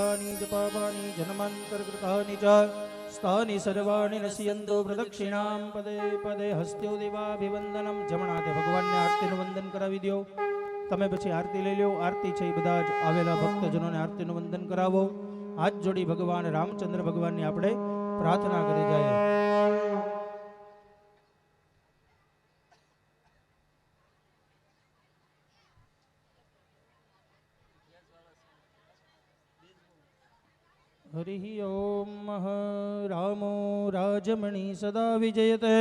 सर्वाणि च पापानि जन्मान्तरकृतानि च स्थानि सर्वाणि नश्यन्तो प्रदक्षिणां पदे पदे हस्त्यो देवाभिवंदनम जमणाते भगवान ने आरती નું વંદન કરાવી દો તમે પછી આરતી લઈ લો આરતી છે બધા જ આવેલા ભક્તજનોને આરતી નું વંદન કરાવો હાથ જોડી ભગવાન રામચંદ્ર ભગવાનની આપણે પ્રાર્થના કરી જાય हरि ओम रामो राजमणि सदा विजयते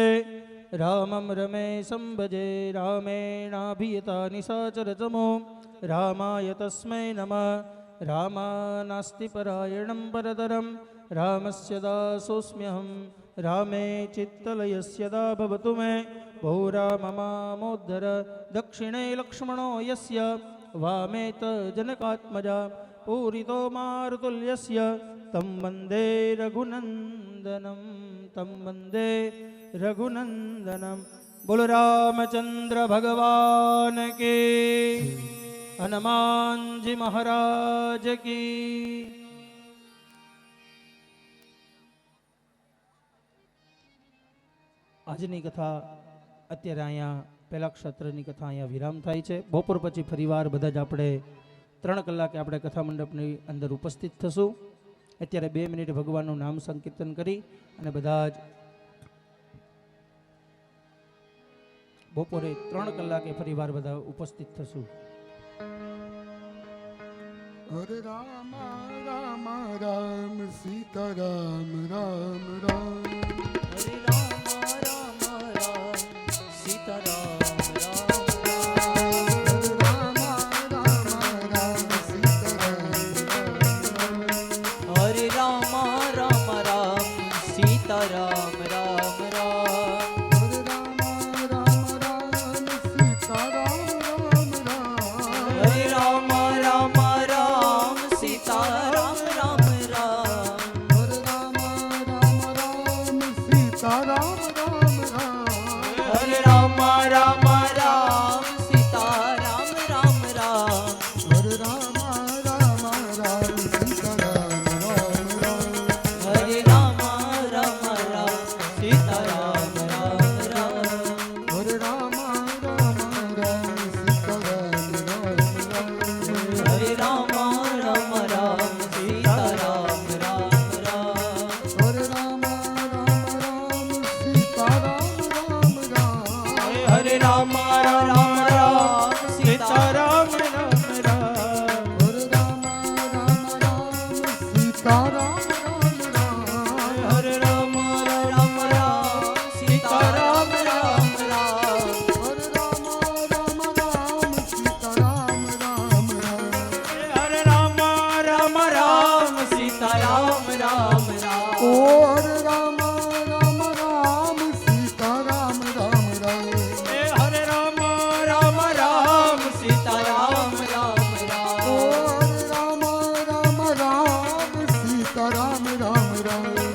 रामं रमेशं भजे रामेणाभियता निशाचरतमो रामाय तस्मै नमः रामानास्ति परायणं परतरं रामस्य दासोऽस्म्यहं रामे चित्तलयस्यदा भवतु मे बहुराममामोद्धर दक्षिणे लक्ष्मणो यस्य वामे च जनकात्मजा पूरितो मारुतुल्यस्य तं वन्दे रघुनन्दनं तं वन्दे रघुनन्दनं बोलो रामचंद्र भगवान के हनुमान जी महाराज की આજની કથા અત્યારે અહીંયા પહેલા ક્ષત્રની કથા અહીંયા વિરામ થાય છે બપોર પછી ફરીવાર બધા જ આપણે 3 કલાકે આપણે કથા મંડપની અંદર ઉપસ્થિત થશું અત્યારે 2 મિનિટ ભગવાનનું નામ સંકીર્તન કરી અને બધા જ બપોરે 3 કલાકે ફરીવાર બધા ઉપસ્થિત થશું હરે રામ રામ રામ સીતા રામ રામ રામ હરે રામ રામ રામ સીતા રામ राम राम हरे राम राम राम सीता राम राम राम हरे राम राम राम सीता राम राम राम हरे राम राम राम सीता राम राम राम हरे राम राम राम सीता राम राम राम हरे राम राम राम सीता राम राम राम हरे राम राम राम सीता राम राम राम हरे राम राम राम सीता राम राम राम हरे राम राम राम सीता राम राम राम हरे राम राम राम सीता राम राम राम हरे राम राम राम सीता राम राम राम हरे राम राम राम सीता राम राम राम हरे राम राम राम सीता राम राम राम हरे राम राम राम सीता राम राम राम ओ हरे राम राम राम सीता राम राम राम हरे राम राम राम सीता राम राम राम ओ हरे राम राम राम सीता राम राम राम हरे राम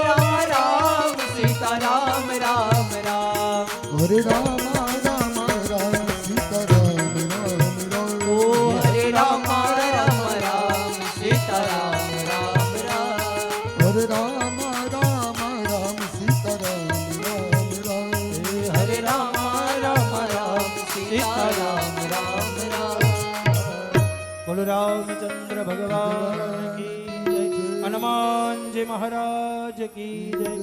राम राम सीता राम राम राम हरे राम राम राम सीता राम राम राम ओ हरे राम राम राम सीता राम राम राम हरे राम राम राम सीता राम राम राम हरे राम राम राम सीता राम राम राम बोलो रामचंद्र भगवान की जय हनुमान जी महाराज की जय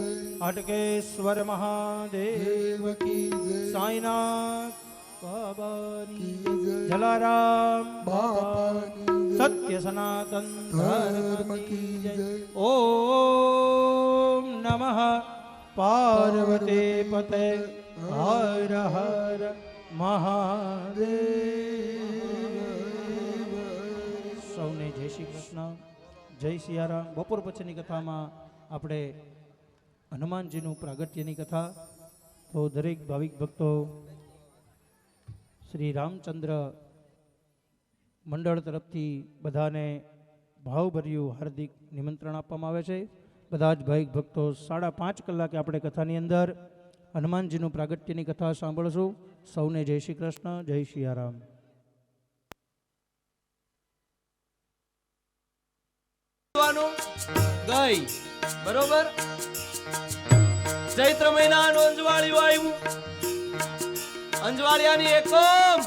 हाटकेश्वर महादेव देव की जय साईनाथ बाबानी की जय जलाराम बापा बाबा की जय सत्य सनातन धर्म की जय ओम नमः पार्वती पते हर हर महादेव સૌને જય શ્રી કૃષ્ણ જય સિયારામ બપોર પછીની કથામાં આપણે હનુમાનજીનું પ્રાગટ્યની કથા તો દરેક ભાવિક ભક્તો શ્રી રામચંદ્ર મંડળ તરફથી બધાને ભાવભર્યું હાર્દિક નિમંત્રણ આપવામાં આવે છે બધા જ ભાવિક ભક્તો 5:30 કલાકે આપણે કથાની અંદર હનુમાનજીનું પ્રાગટ્યની કથા સાંભળશું સૌને જય શ્રી કૃષ્ણ જય સિયારામ કરવાનું ગઈ બરોબર ચૈત્ર મહિનાનું અંજવાળિયું આવ્યું અંજવાળિયાની એકમ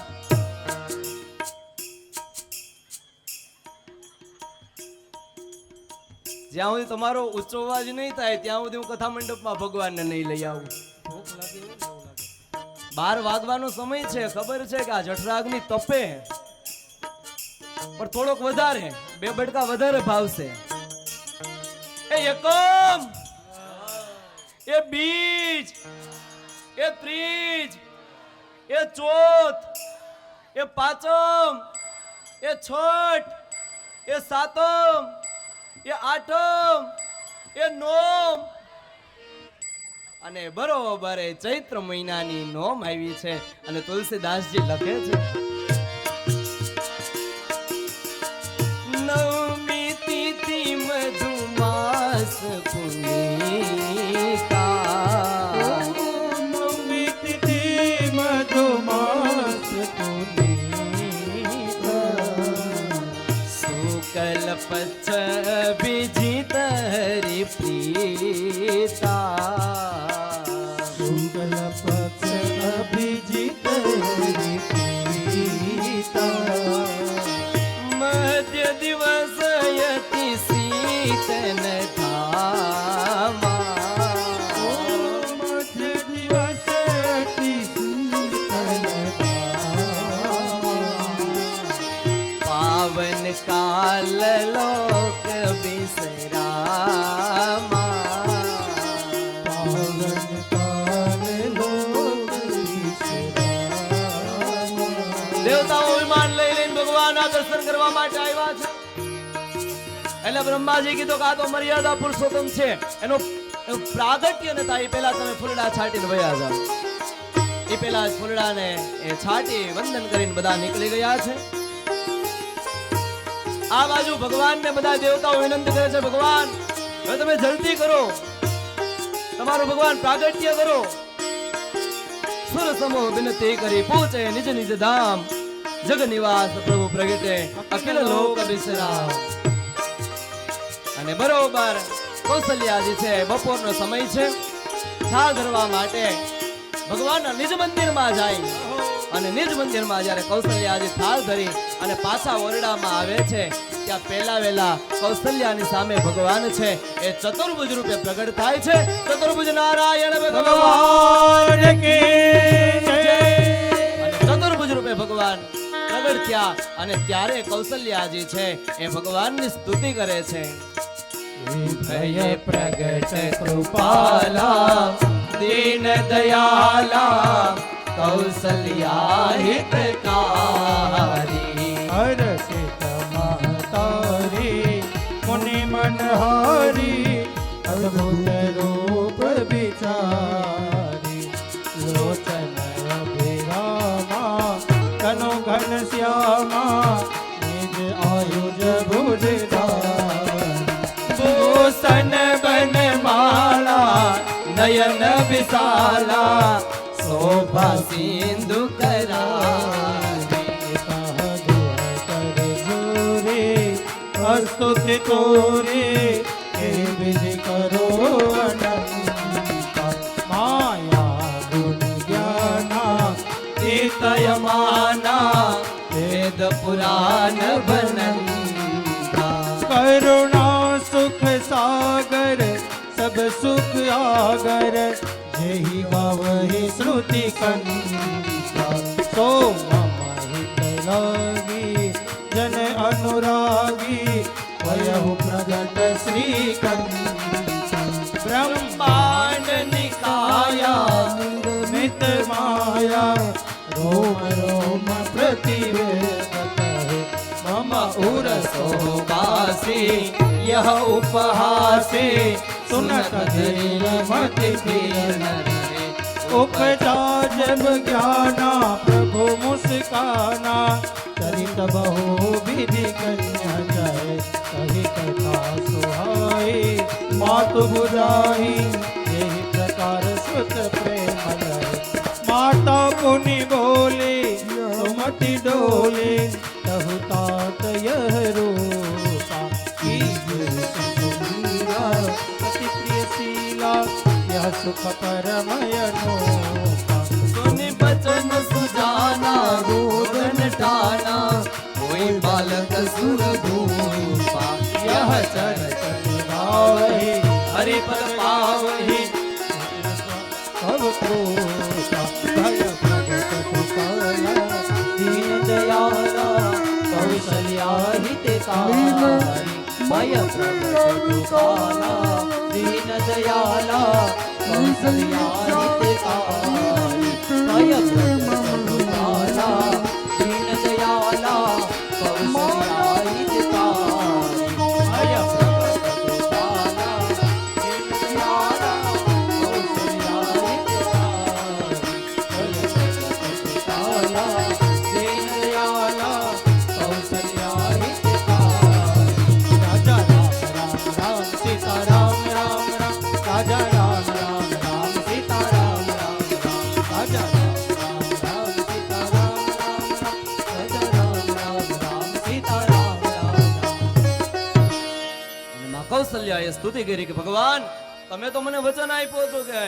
જ્યાં સુધી તમારો ઊંચો અવાજ નહીં થાય ત્યાં સુધી હું કથા મંડપમાં ભગવાનને નહીં લઈ આવું ભૂખ લાગે એવું લાગે 12 વાગવાનો સમય છે ખબર છે કે આ જઠરાગ્નિ તપે પણ થોડોક વધારે 2 બટકા વધારે ભાવશે એ એકમ એ બીજ એ ત્રીજ એ ચોથ એ પાંચમ એ છઠ એ સાતમ એ આઠમ એ નોમ અને બરોબર એ ચૈત્ર મહિનાની નોમ આવી છે અને તુલસીદાસજી લખે છે નવમી તિથિ મધુમાસ પુનિકા નવમી તિથિ મધુમાસ પુનિકા શુકલ પચ્છ વિજિત હરિ પ્રીતા શુક્લ પક્ષ અભિજીત હરિપ્રીતા મધ્ય દિવસ યતિ શીતન ધામા મધ્ય દિવસ અતિ પાવન કાલ લોક વિસરામા દેવતાઓ વિમાન લઈ લઈને ભગવાનના દર્શન કરવા માટે આવ્યા છે એટલે બ્રહ્માજી કીધું કે આ તો મર્યાદા પુરુષોત્તમ છે એનો પ્રાગટ્ય ન થાય એ પહેલા તમે ફૂલડા છાટીને વયા જાઓ એ પહેલા જ ફૂલડાને એ છાટી વંદન કરીને બધા નીકળી ગયા છે આ બાજુ ભગવાનને બધા દેવતાઓ વિનંતી કરે છે ભગવાન હવે તમે જલ્દી કરો તમારું ભગવાન પ્રાગટ્ય કરો સુર સમૂહ વિનતી કરી પહોંચે નિજ નિજ ધામ જગ નિવાસ પ્રભુ પ્રગટે અખિલ લોક વિશ્રામ અને બરોબર કૌશલ્યાજી છે બપોરનો સમય છે થાળ ધરવા માટે ભગવાનના નિજ મંદિરમાં જાય અને નિજ મંદિરમાં જ્યારે કૌશલ્યાજી થાળ ધરી અને પાછા ઓરડામાં આવે છે ત્યાં પહેલા વેલા કૌશલ્યાની સામે ભગવાન છે એ ચતુર્ભુજ રૂપે પ્રગટ થાય છે ચતુર્ભુજ નારાયણ ભગવાન કી જય અને ચતુર્ભુજ રૂપે ભગવાન પ્રગટ થયા અને ત્યારે કૌશલ્યાજી છે એ ભગવાનની સ્તુતિ કરે છે ભય પ્રગટ કૃપાલા દીન દયાલા કૌશલ્યા હિતકારી હરસિત મહતારી મુનિ મનહારી અદ્ભુત રૂપ વિચારી લોચન અભિરામા કનો ઘન શ્યામા નિજ આયુજ ભુજધારી ભૂષણ બન માળા નયન વિશાલા શોભા સિંધુ કરા સ્તુતિ તોરે હે વિધિ કરો અનંત માયા ગુણ જ્ઞાના તીતયમાના વેદ પુરાણ બનંતા કરુણા સુખ સાગર સબ સુખ આગર જેહી ગાવહી શ્રુતિ કંઠા સો મમ હિત લાગી જન અનુરાગી વયહુ પ્રગટ શ્રી કંઠા બ્રહ્માંડ નિકાયા નિર્મિત માયા રોમ રોમ પ્રતિવેદત મમ ઉરસો બાસી यह उपहासे सुनत धीर मत धीर उपजा जब ज्ञाना प्रभु मुस्काना चरित बहु विधि कन्या जाए कही कथा सुहाई मातु बुझाई यही प्रकार सुत प्रेम लय माता पुनि बोले सुमति डोले कहु तात यह रूपा कीजिए સુખ પરમયનો सुनि बचन सुजाना रोदन टाना कोई बालक सुर धूपा यह चरण गावहि हरि पद पावहि सब क्रोधा भय प्रगट कुशल दीन दयाला कौशल्या हितकारी भय प्रगट कुशला दीन दयाला कौशल्या हितकारी भय प्रगट कुशला दीन दयाला कौशल्या हितकारी भय प्रगट कुशला दीन दयाला कौशल्या हितकारी भय प्रगट कुशला दीन दयाला कौशल्या हितकारी राजा राम राम राम सीता राम राम राम राजा राम राम राम सीता राम राम राम राजा राम राम राम सीता राम राम राम राजा राम राम राम सीता राम राम राम અને માં કૌશલ્યાએ સ્તુતિ કરી કે ભગવાન તમે તો મને વચન આપ્યો હતો કે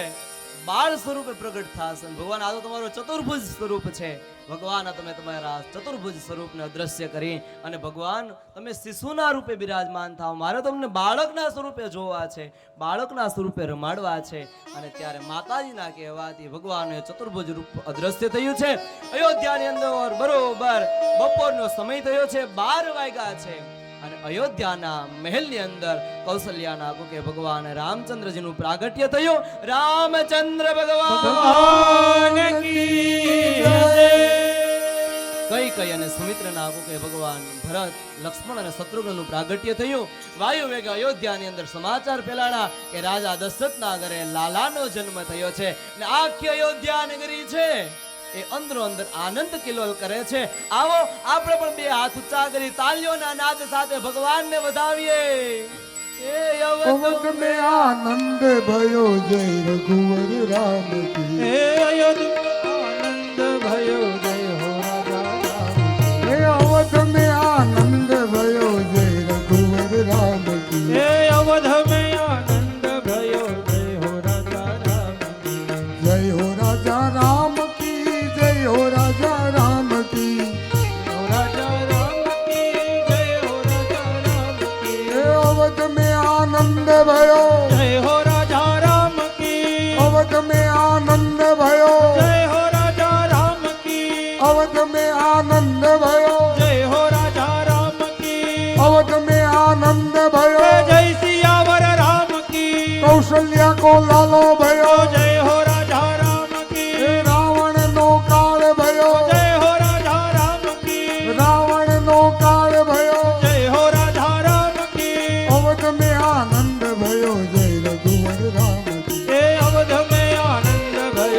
બાળ સ્વરૂપે પ્રગટ થાશે અને ભગવાન આ તો તમારો ચતુર્ભુજ સ્વરૂપ છે ભગવાન આ તમે તમારા ચતુર્ભુજ સ્વરૂપને અદ્રશ્ય કરી અને ભગવાન તમે શિશુના રૂપે બિરાજમાન થાવ મારે તમને બાળકના સ્વરૂપે જોવા છે બાળકના સ્વરૂપે રમાડવા છે અને ત્યારે માતાજીના કહેવાથી ભગવાનનું ચતુર્ભુજ રૂપ અદ્રશ્ય થયું છે અયોધ્યાની અંદર બરોબર બપોરનો સમય થયો છે 12 વાગ્યા છે અને અયોધ્યાના મહેલની અંદર કૌશલ્યાના કે ભગવાન રામચંદ્રજીનું પ્રાગટ્ય થયું રામચંદ્ર ભગવાન કઈ અને સુમિત્રના કે ભગવાન ભરત લક્ષ્મણ અને શત્રુઘ્નનું પ્રાગટ્ય થયું વાયુ વેગે અયોધ્યાની અંદર સમાચાર ફેલાણા કે રાજા દશરથના ઘરે લાલાનો જન્મ થયો છે અને આખી અયોધ્યા નગરી છે એ અંદરો અંદર આનંદ કિલોલ કરે છે આવો આપણે પણ બે હાથ ઊંચા કરી તાલીઓના નાદ સાથે ભગવાનને વધાવીએ એ અવધ में आनंद भयो जय रघुवर राम की હે અયોધ્યા આનંદ ભયો જય હો રાજા રામ हे अवध में आनंद भयो जय रघुवर राम की હે અવધ મે આનંદ ભયો જય હો રાજા રામ जय हो राजा राम की जय हो राजा राम की હો રાજા રામ કી જય હો રાજા રામ કી हे अवध में आनंद भयो જય હો રાજા રામ કી अवध में आनंद भयो જય હો રાજા રામ કી अवध में आनंद भयो જય હો રાજા રામ કી अवध में आनंद भयो જય સિયાવર રામ કી कौशल्या को लालो भयो જય હો રાજા રામ કી हे रावण नो काल भयो જય હો રાજા રામ કી रावण नो काल भयो જય હો રાજા રામ કી अवध में आनंद भयो जय रघुवर राम की હે અવધ મે આનંદ ભયો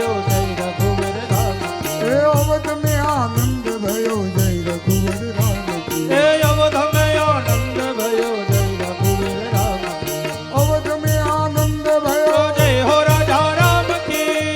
જય રઘુવીર રામ કી हे अवध में आनंद भयो जय रघुवर राम की હે અવધ મે આનંદ ભયો જય રઘુવીર રામ કી अवध में आनंद भयो જય હો રાજા રામ કી अवध में आनंद भयो જય હો રાજા રામ કી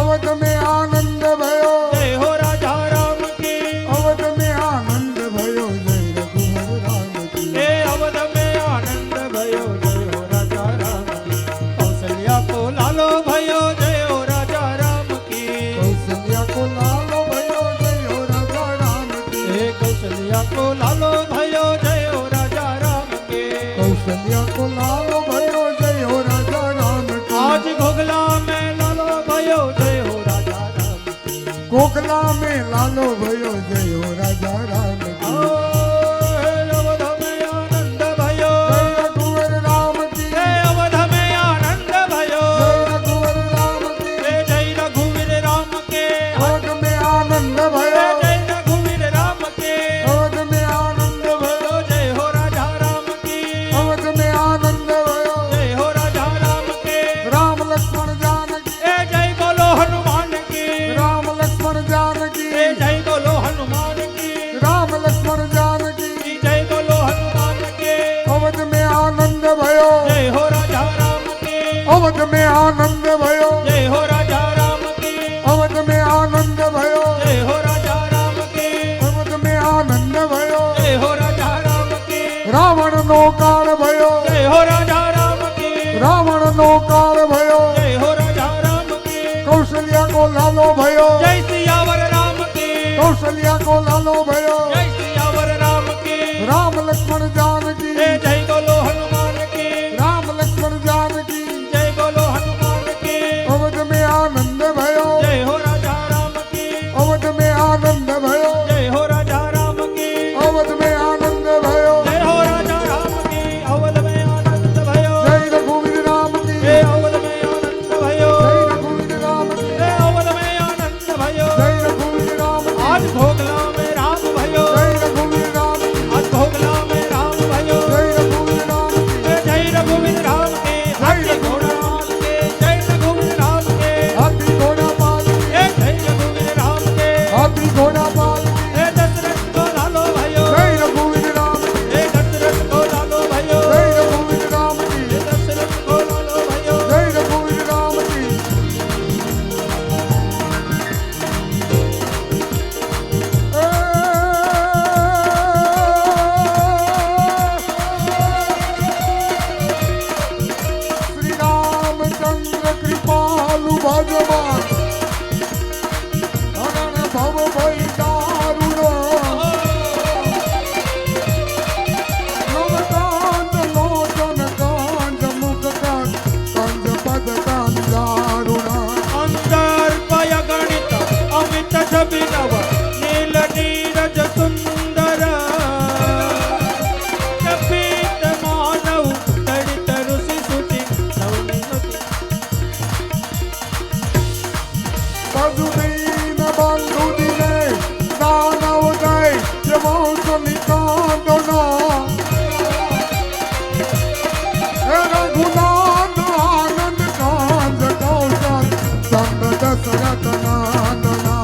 अवध में आनंद भयो જય હો રાજા રામ કી अवध में आनंद भयो जय रघुवर राम की હે અવધ મે આનંદ ભયો જય હો રાજા રામ કી કૌશલ્યા કો લાલો ભયો જય હો રાજા રામ કી कौशल्या को लालो भयो जय हो राजा राम की હે કૌશલ્યા કો લાલો ભયો જય હો રાજા રામ કે कौशल्या को लालो भयो जय हो राजा राम की આજ ઘોઘલા મે લાલો ભયો જય હો રાજા રામ કી कोकला में लालो भयो जय हो राजा राम की હે અવધ મે આનંદ ભયો जय रघुवर राम की હે અવધ મે આનંદ ભયો जय रघुवर राम की હે જય રઘુવીર રામ કે अवध में आनंद હે भयो જય રઘુવીર રામ કે अवध में आनंद भयो જય હો રાજા રામ કી अवध में आनंद भयो જય હો राजा राम के राम लक्ष्मण जानकी ए जय बोलो हनुमान की राम लक्ष्मण जानकी ए जय बोलो हनुमान की राम लक्ष्मण जानकी की जय बोलो हनुमान के अवध में आनंद भयो जय हो राजा राम की अवध में आनंद भयो जय हो राजा राम की अवध में आनंद भयो जय हो राजा राम की अवध में आनंद भयो जय हो राजा राम की रावण नो काल भयो जय हो राजा નો કાળ ભયો जय हो राजा राम की કૌશલ્યા કો લાલો ભયો जय सियावर राम की કૌશલ્યા કો લાલો ભયો जय सियावर राम की રામ લક્ષ્મણ જાનકી जय बोलो हनुमान की રામ લક્ષ્મણ જાનકી जय बोलो हनुमान की અવધ में આનંદ ભયો जय हो राजा राम की અવધ में आनंद भयो जय हो राजा राम की अवध में आनंद भयो जय हो राजा राम की अवध में आनंद भयो जय रघुवीर राम की जय अवध में आनंद भयो जय रघुवीर राम की जय अवध में आनंद भयो जय रघुवीर राम की आज भोगला में राम भयो जय रघुवीर राम की आज भोगला में राम भयो जय रघुवीर राम की जय रघुवीर राम के हाथी घोड़ा माल के जय रघुवीर राम के हाथी घोड़ा पाल की जय रघुवीर राम के हाथी घोड़ा पाल की दशरथ को लालो भयो जय रघुवीर राम की दशरथ को लालो भयो जय रघुवीर राम की दशरथ को लालो भयो जय रघुवीर राम की श्री रामचंद्र कृपालु भगवान हरण भव भय दारुण नवकांत लोचन कांज मुख कांज कंज पद कांज दारुण अंदर पय गणित अमित छबिनव नील नीरज सुंदर कपीत मानव तड़ित ऋषि सुति सौमिनति पदुदीन बंधु दिने दानव जय जमोस निकांदना रघुनाथ आनंद कांज कौशल संग दशरथ नंदना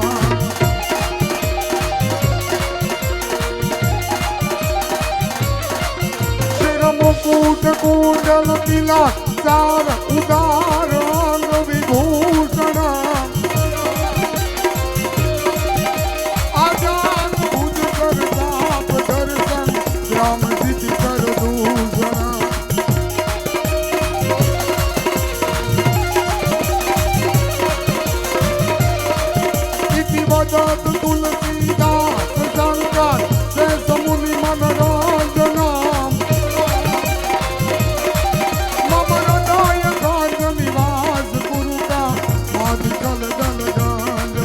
शिर मुकुट कुंडल तिलक चार उदार अंग विभूषण आजाद भुज कर साप दर्शन राम जिति कर दूषण इति वदत तुलसीदास शंकर शेष मुनि मनोरंजना मम हृदय कांज निवास गुरु का माधि कल दल गांज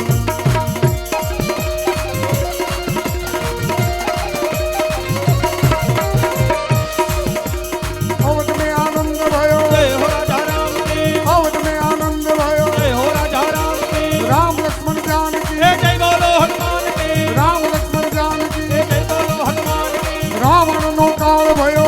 अवध में आनंद भयो जय हो राजा राम की अवध में आनंद भयो जय हो राजा राम की राम लक्ष्मण जानकी जय बोलो हनुमान की राम लक्ष्मण जानकी जय बोलो हनुमान की रावण नो काल भयो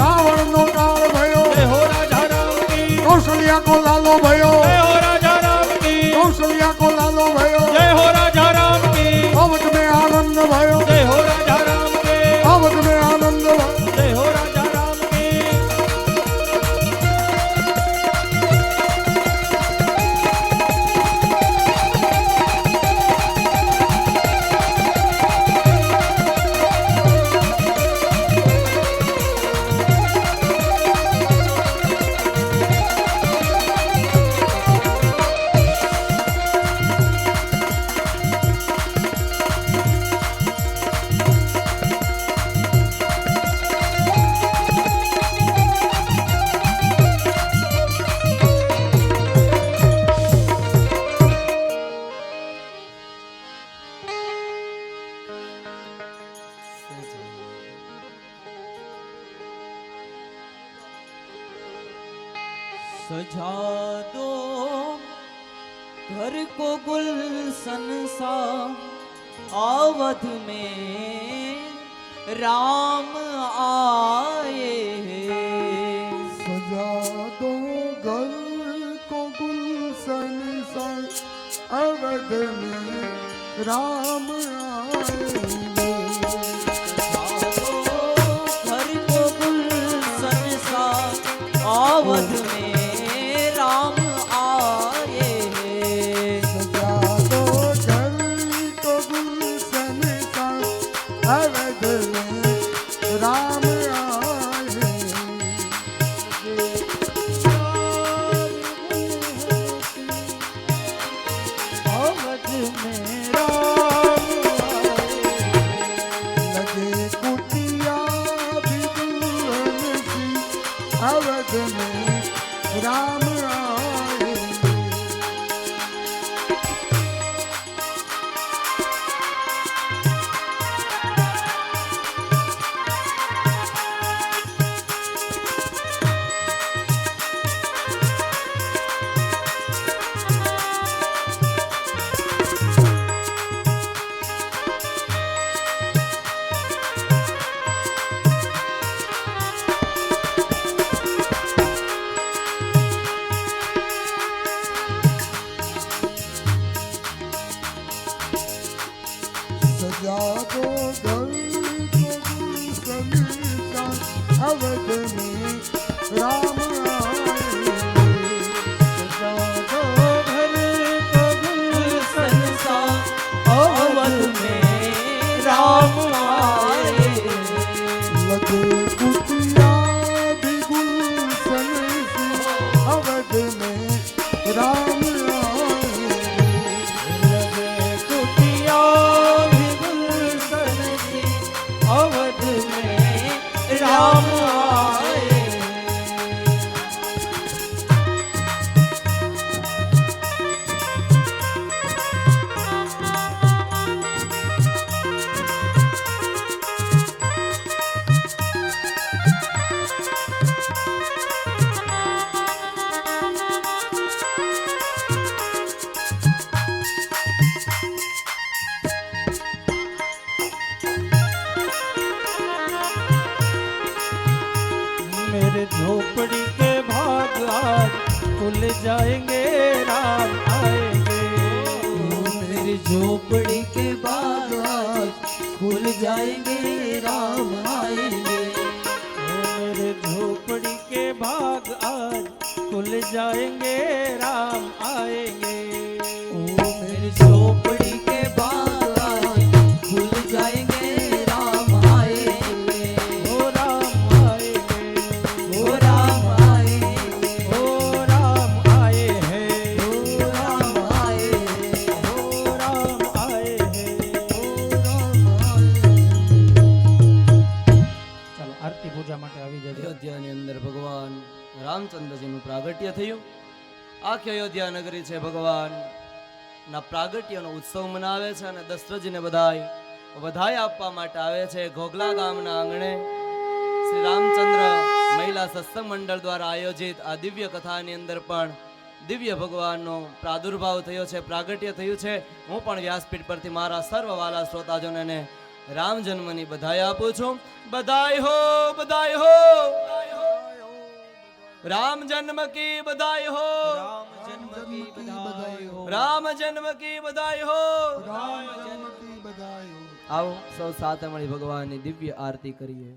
रावण नो काल भयो जय हो राजा राम की कौशल्या को लालो भयो जय हो राजा राम की कौशल्या को लालो भयो जय हो राजा राम की अवध में आनंद भयो जय हो राजा राम की अवध में आनंद भयो जय हो राजा राम की सजा दो घर को गुलशन सा अवध में राम आए हैं। सजा दो घर को गुलशन सा अवध में राम आएंगे घर को गुलशन सा अवध में राम आए हैं। सजा दो घर को गुलशन सा अवध में राम आएंगे अवध में राम आए। सजा दो घर को गुलशन का अवध में राम आए। सजा दो घर को गुलशन सा अवध में राम आए। लगे कुटिया भी गुलशन सी अवध में राम आए। लगे कुटिया भी गुलशन सी अवध में राम आए। मेरे झोपड़ी के भाग आज खुल जाएंगे राम आएंगे। मेरी झोपड़ी के बाद आज खुल जाएंगे राम आएंगे। मेरे झोपड़ी के भाग आज खुल जाएंगे राम आएंगे। मेरी झोपड़ी के बाद आज खुल जाएंगे राम आएंगे। ओ राम आएंगे। ओ राम आएंगे। ओ राम आए हैं। ओ राम आएंगे। ओ राम आए हैं। ચાલો આરતી પૂજા માટે આવી જજો। અયોધ્યાની અંદર ભગવાન રામચંદ્રજીનું પ્રાગટ્ય થયું। આખી અયોધ્યા નગરી છે ભગવાન ના પ્રાગટ્યનો ઉત્સવ મનાવે છે અને દશરથજીને વધાઈ આપવા માટે આવે છે। ઘોઘલા ગામના આંગણે શ્રી રામચંદ્ર મહિલા સત્સંગ મંડળ દ્વારા આયોજિત આ દિવ્ય કથાની અંદર પણ દિવ્ય ભગવાનનો પ્રાદુર્ભાવ થયો છે, પ્રાગટ્ય થયું છે। હું પણ વ્યાસપીઠ પરથી મારા સર્વ વાલા શ્રોતાજનોને રામ જન્મની બધાઈ આપું છું। બધાઈ હો, બધાઈ હો। राम जन्म की बधाई हो। राम जन्म की बधाई हो। राम जन्म की बधाई हो। राम जन्म की बधाई हो। आओ सौ साथ मळी भगवान की दिव्य आरती करिए।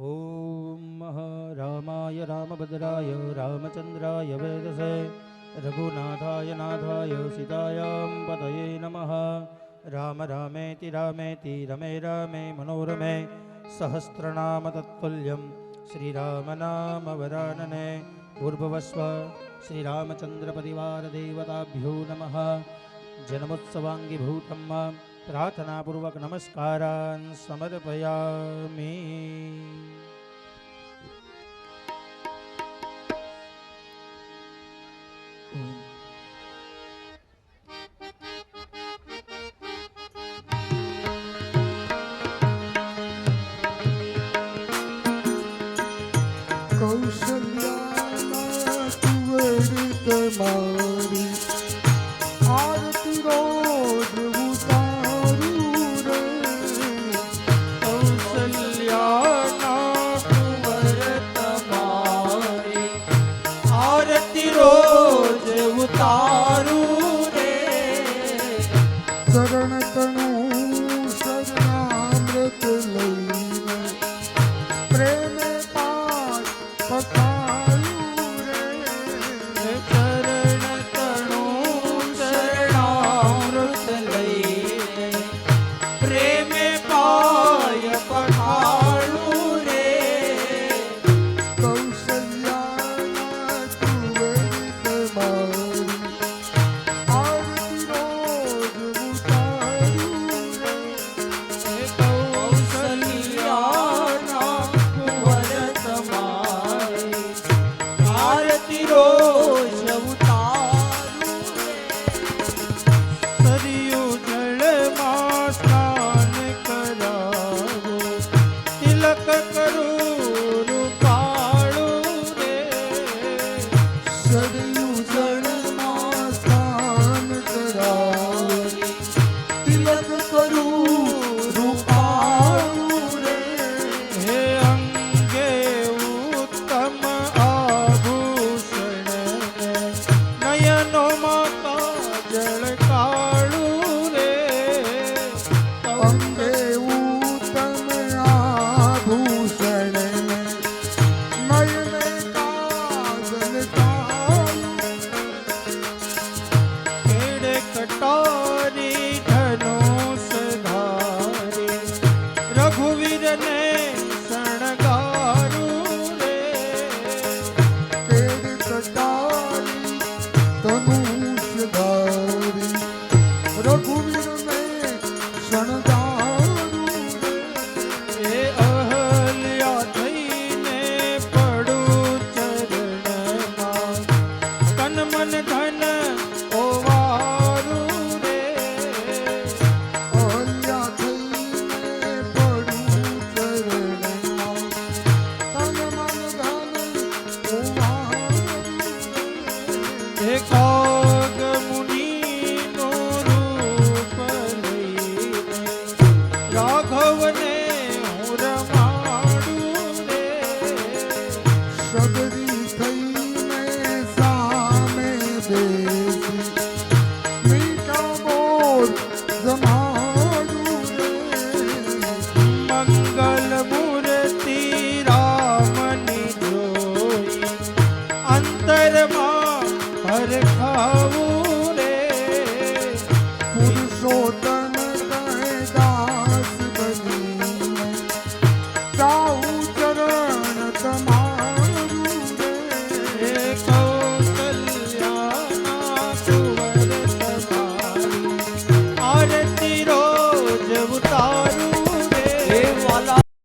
ओम रामाय रामभद्राय रामचंद्राय वेदसे रघुनाथाय नाथाय सीतायां पतये नमः। राम रामेति रामेति रमे रामे मनोरमे सहस्रनाम तत्तुल्यं श्रीराम नाम वरानने। भूर्भुवस्व श्रीरामचंद्र परिवार देवताभ्यो नमः। जन्मोत्सवांगीभूतं प्रार्थनापूर्वक नमस्कारान् समर्पयामि। कौशल्या तुवरित मारी आरती रोज उतारू रे। कौसल्या कुंवर तुम्हारी आरती रोज उतारू रे। चरण तणु शरणामृत लईने प्रेम पाठ पठा અંગે ઉત્તમ આભૂષણ નયને કાજલ કેડે કટારી ધનુષ ધારી રઘુવીરને શણગારું રે કેડ કટારી ધનુષ ધારી રઘુવીરને શણગારું એ અહલ્યા થઈને પડું ચરણમાં તન મન ધન ઓવારું રે અહલ્યા થઈને પડું ચરણમાં તન મન ધન ઓવારું એ કાગ મુનિનું રૂપ લઈને રાઘવને હું રમાડું રે સગરી થઈને સામે બેસી મીઠા બોલ જમાડું રે મંગલ મૂર્તિ રામની જોઈ અંતરમાં હરખાવું રે પુરુષોત્તમ કહે દાસ બનીને જાઉં ચરણ તમારું રે એ કૌશલ્યાના કુંવર તમારી આરતી રોજ ઉતારું હે રે વાલા